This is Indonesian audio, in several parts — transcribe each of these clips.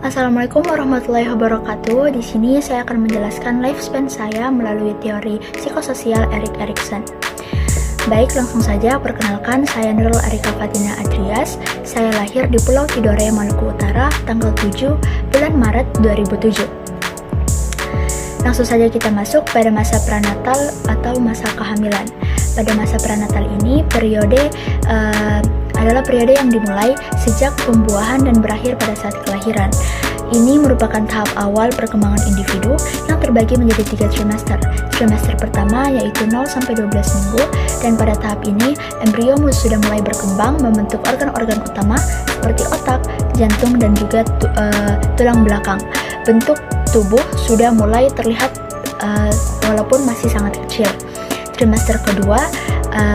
Assalamualaikum warahmatullahi wabarakatuh. Di sini saya akan menjelaskan lifespan saya melalui teori psikososial Erik Erikson. Baik, langsung saja perkenalkan, saya Nurul Arika Fatina Adrias. Saya lahir di Pulau Tidore, Maluku Utara, tanggal 7 bulan Maret 2007. Langsung saja kita masuk pada masa pranatal atau masa kehamilan. Pada masa pranatal ini, periode adalah periode yang dimulai sejak pembuahan dan berakhir pada saat kelahiran. Ini merupakan tahap awal perkembangan individu yang terbagi menjadi 3 trimester. Trimester pertama yaitu 0-12 minggu, dan pada tahap ini embrio sudah mulai berkembang membentuk organ-organ utama seperti otak, jantung, dan juga tulang belakang. Bentuk tubuh sudah mulai terlihat walaupun masih sangat kecil. Trimester kedua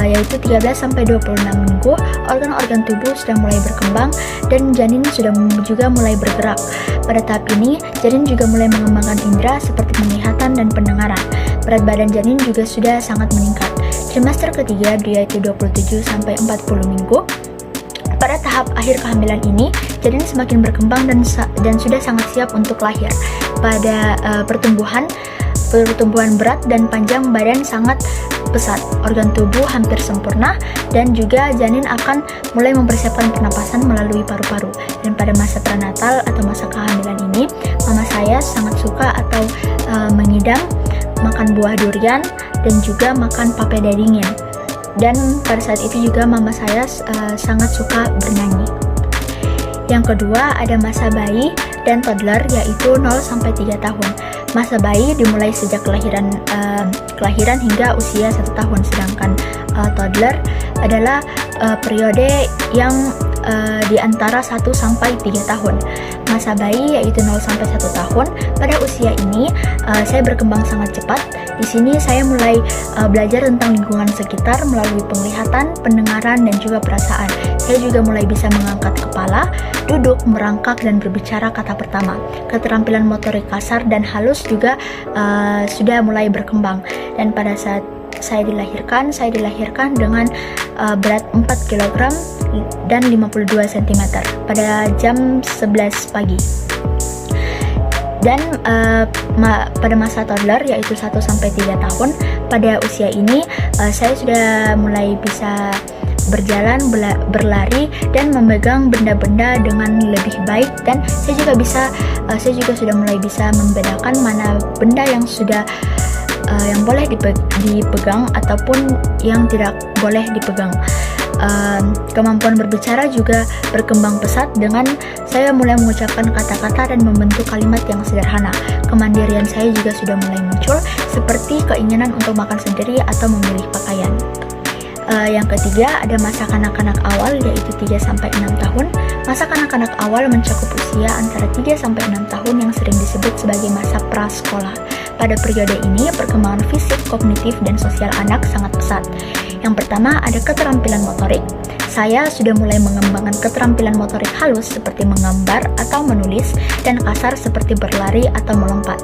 yaitu 13-26 minggu, organ-organ tubuh sudah mulai berkembang dan janin sudah juga mulai bergerak. Pada tahap ini, janin juga mulai mengembangkan indera seperti penglihatan dan pendengaran. Berat badan janin juga sudah sangat meningkat. Trimester ketiga yaitu 27-40 minggu. Pada tahap akhir kehamilan ini, janin semakin berkembang dan sudah sangat siap untuk lahir. Pada pertumbuhan berat dan panjang badan sangat pesat, organ tubuh hampir sempurna, dan juga janin akan mulai mempersiapkan pernapasan melalui paru-paru. Dan pada masa prenatal atau masa kehamilan ini, mama saya sangat suka atau mengidam makan buah durian dan juga makan papeda dingin. Dan pada saat itu juga mama saya sangat suka bernyanyi. Yang kedua ada masa bayi dan toddler, yaitu 0-3 tahun. Masa bayi dimulai sejak kelahiran hingga usia 1 tahun, sedangkan toddler adalah periode yang di antara 1-3 tahun. Masa bayi yaitu 0-1 tahun. Pada usia ini saya berkembang sangat cepat. Di sini saya mulai belajar tentang lingkungan sekitar melalui penglihatan, pendengaran, dan juga perasaan. Saya juga mulai bisa mengangkat kepala, duduk, merangkak, dan berbicara kata pertama. Keterampilan motorik kasar dan halus juga sudah mulai berkembang. Dan pada saat saya dilahirkan dengan berat 4 kg dan 52 cm pada jam 11 pagi. Dan pada masa toddler yaitu 1-3 tahun, pada usia ini saya sudah mulai bisa berjalan, berlari, dan memegang benda-benda dengan lebih baik, dan saya juga sudah mulai bisa membedakan mana benda yang yang boleh dipegang ataupun yang tidak boleh dipegang. Kemampuan berbicara juga berkembang pesat dengan saya mulai mengucapkan kata-kata dan membentuk kalimat yang sederhana. Kemandirian saya juga sudah mulai muncul, seperti keinginan untuk makan sendiri atau memilih pakaian. Yang ketiga ada masa kanak-kanak awal, yaitu 3-6 tahun. Masa kanak-kanak awal mencakup usia antara 3-6 tahun yang sering disebut sebagai masa prasekolah. Pada periode ini, perkembangan fisik, kognitif, dan sosial anak sangat pesat. Yang pertama ada keterampilan motorik. Saya sudah mulai mengembangkan keterampilan motorik halus seperti menggambar atau menulis, dan kasar seperti berlari atau melompat.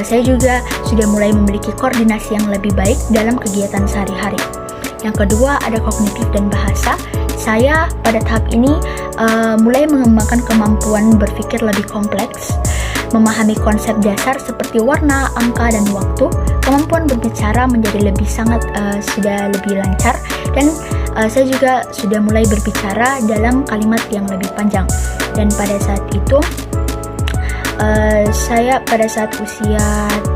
Saya juga sudah mulai memiliki koordinasi yang lebih baik dalam kegiatan sehari-hari. Yang kedua ada kognitif dan bahasa. Saya pada tahap ini mulai mengembangkan kemampuan berpikir lebih kompleks, memahami konsep dasar seperti warna, angka, dan waktu. Kemampuan berbicara menjadi sudah lebih lancar, dan saya juga sudah mulai berbicara dalam kalimat yang lebih panjang. Dan pada saat itu pada saat usia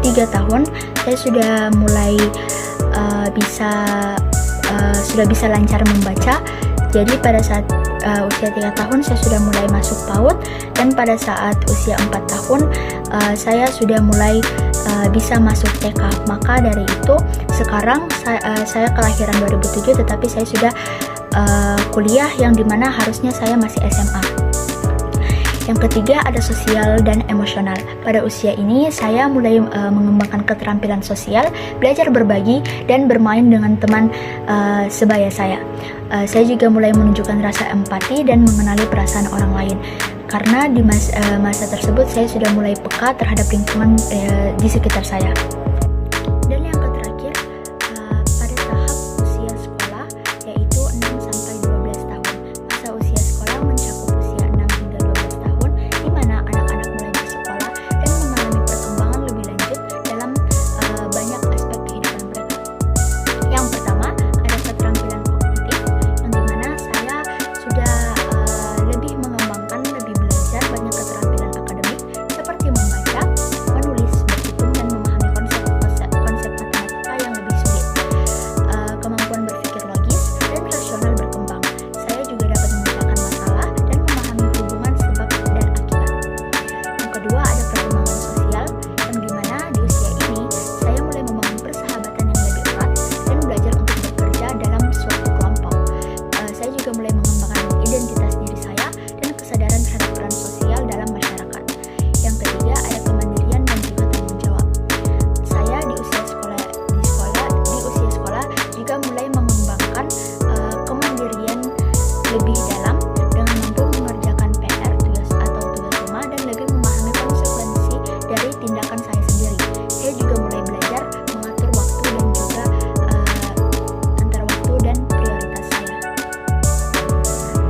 3 tahun saya sudah mulai bisa lancar membaca. Jadi pada saat usia 3 tahun saya sudah mulai masuk PAUD, dan pada saat usia 4 tahun saya sudah mulai bisa masuk TK. Maka dari itu sekarang saya kelahiran 2007, tetapi saya sudah kuliah, yang dimana harusnya saya masih SMA. Yang ketiga ada sosial dan emosional. Pada usia ini saya mulai mengembangkan keterampilan sosial, belajar berbagi, dan bermain dengan teman sebaya saya. Saya juga mulai menunjukkan rasa empati dan mengenali perasaan orang lain. Karena di masa tersebut saya sudah mulai peka terhadap lingkungan di sekitar saya. Dan yang terakhir pada tahap usia sekolah, yaitu 6-12 tahun. Masa usia sekolah mencakup usia 6 hingga 12 tahun, di mana anak-anak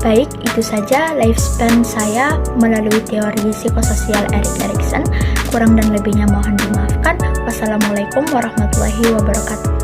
Baik, itu saja lifespan saya melalui teori psikososial Erik Erikson. Kurang dan lebihnya mohon dimaafkan. Wassalamualaikum warahmatullahi wabarakatuh.